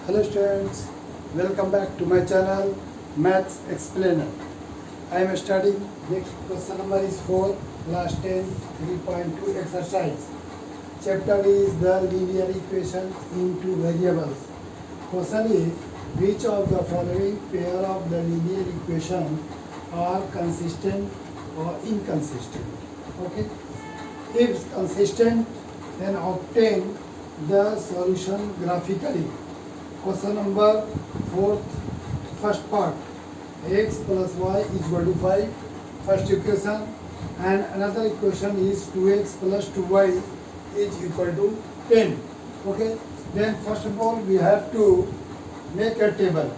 Hello students, welcome back to my channel Maths Explainer. I am studying next question number is 4 class 10 3.2 exercise. Chapter is the linear equations in two variables. Question is which of the following pair of the linear equation are consistent or inconsistent? Okay. If consistent, then obtain the solution graphically. Question number 4, first part, x plus y is equal to 5, first equation, and another equation is 2x plus 2y is equal to 10. Okay, then first of all we have to make a table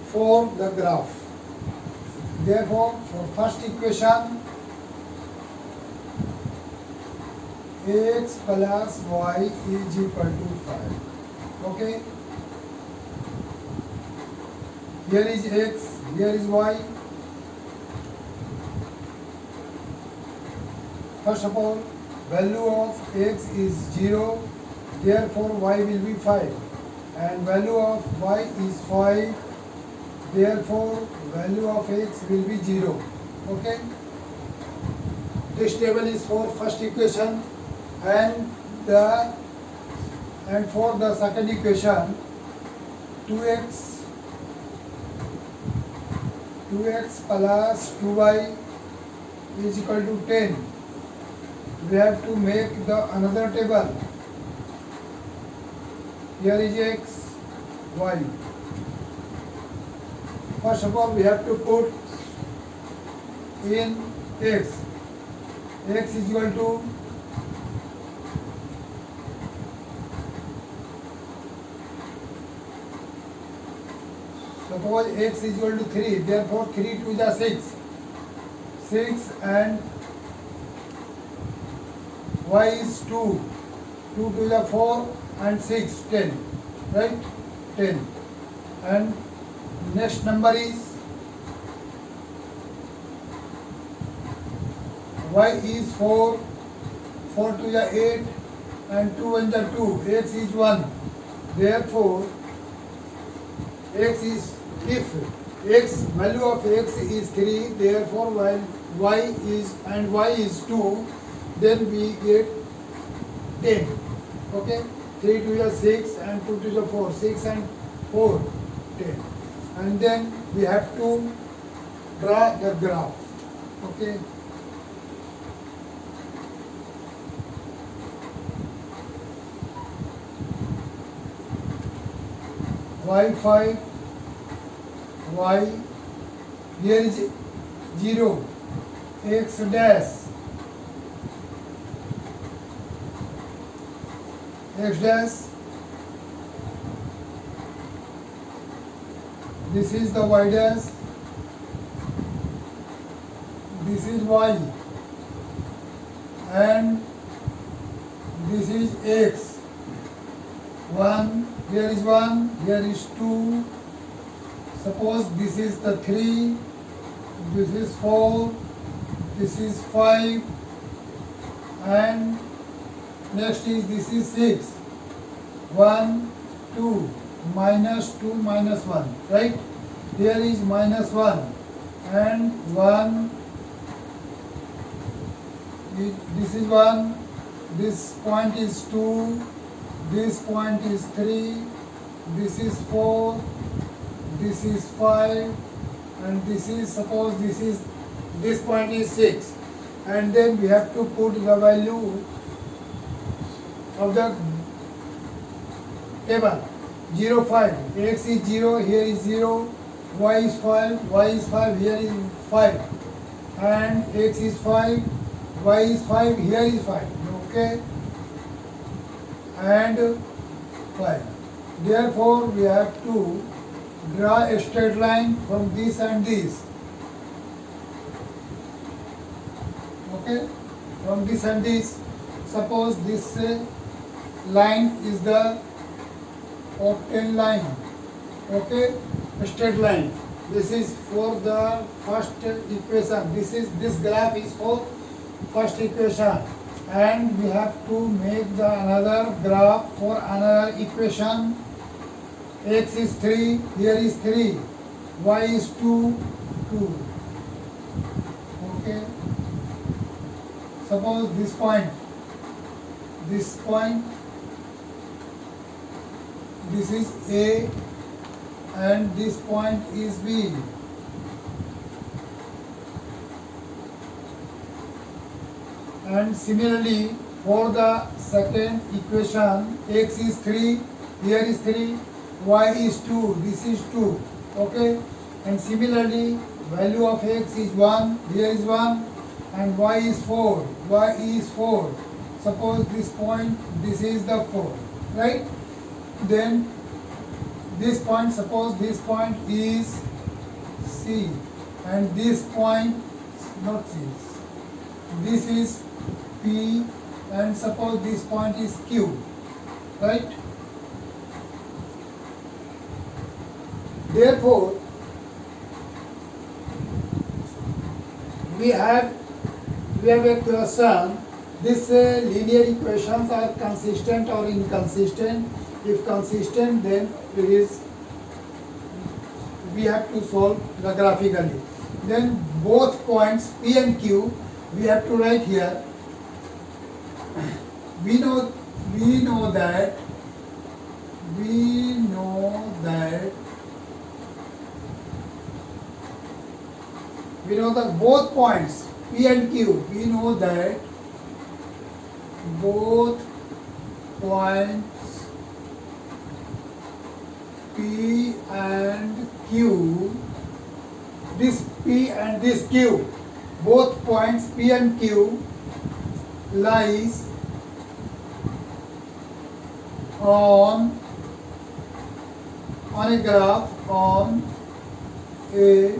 for the graph. Therefore, for first equation, x plus y is equal to 5. Okay. Here is x, here is y. First of all, value of x is 0, therefore y will be 5. And value of y is 5, therefore value of x will be 0. Okay? This table is for first equation, and for the second equation, 2x plus 2y is equal to 10. We have to make the another table. Here is x, y. First of all, we have to put in x. X is equal to suppose x is equal to 3, therefore 3 to the 6. 6 and y is 2. 2 to the 4 and 6, 10. Right? 10. And next number is y is 4. 4 to the 8 and 2 and the 2. X is 1. Therefore, x is, if x value of x is 3, therefore while y is 2, then we get 10. Okay, 3 to the 6 and 2 to the 4, 6 and 4, 10. And then we have to draw the graph. Okay. y5, y, here is 0, x dash, this is the y dash, this is y, and this is x. 1, here is 1, here is 2. Suppose this is the 3, this is 4, this is 5, and next is this is 6. 1, 2, minus 2, minus 1, right? Here is minus 1, and 1, this is 1, this point is 2, this point is 3, this is 4, this is 5, and this is, suppose this point is 6, and then we have to put the value of the table. 0, 5, x is 0, here is 0, y is 5, here is 5, and x is 5, y is 5, here is 5. Okay, and 5. Therefore, we have to draw a straight line from this and this. Okay, from this and this. Suppose this line is the obtained line. Okay, a straight line. This is for the first equation. This graph is for first equation. and we have to make the another graph for another equation X is 3, here is 3, y is 2, 2. Okay. Suppose this point, this is A and this point is B. And similarly, for the second equation, x is 3, here is 3, y is 2, this is 2. Okay? And similarly, value of x is 1, here is 1, and y is 4, y is 4. Suppose this point, this is the 4, right? Then this point, suppose this point is C, and this point, not C, this is P, and suppose this point is Q, right? Therefore, we have a question. These linear equations are consistent or inconsistent. If consistent, then we have to solve the graphically. Then both points P and Q we have to write here. We know that both points P and Q, we know that both points P and Q, this P and this Q, both points P and Q lies on a graph, on a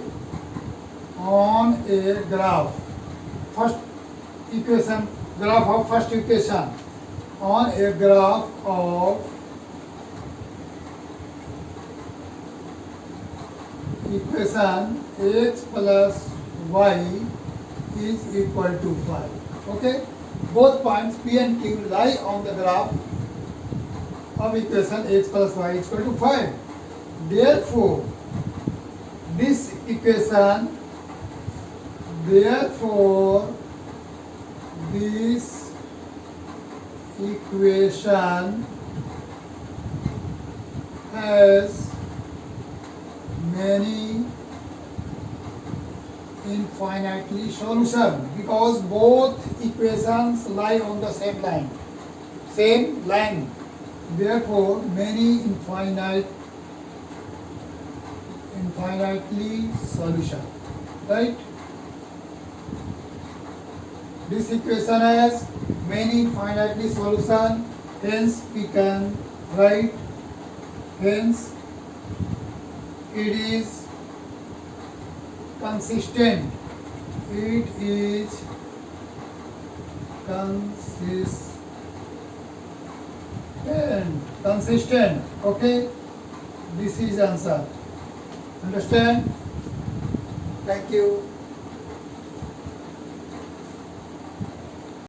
graph. First equation, graph of first equation, on a graph of equation x plus y is equal to 5. Okay? Both points P and Q lie on the graph of equation x plus y is equal to 5. Therefore, this equation has many infinitely solution, because both equations lie on the same line. Therefore, many infinitely solution. Right? This equation has many infinitely solution. Hence, we can write. Hence, it is consistent. It is consistent. Okay? This is answer. Understand? Thank you.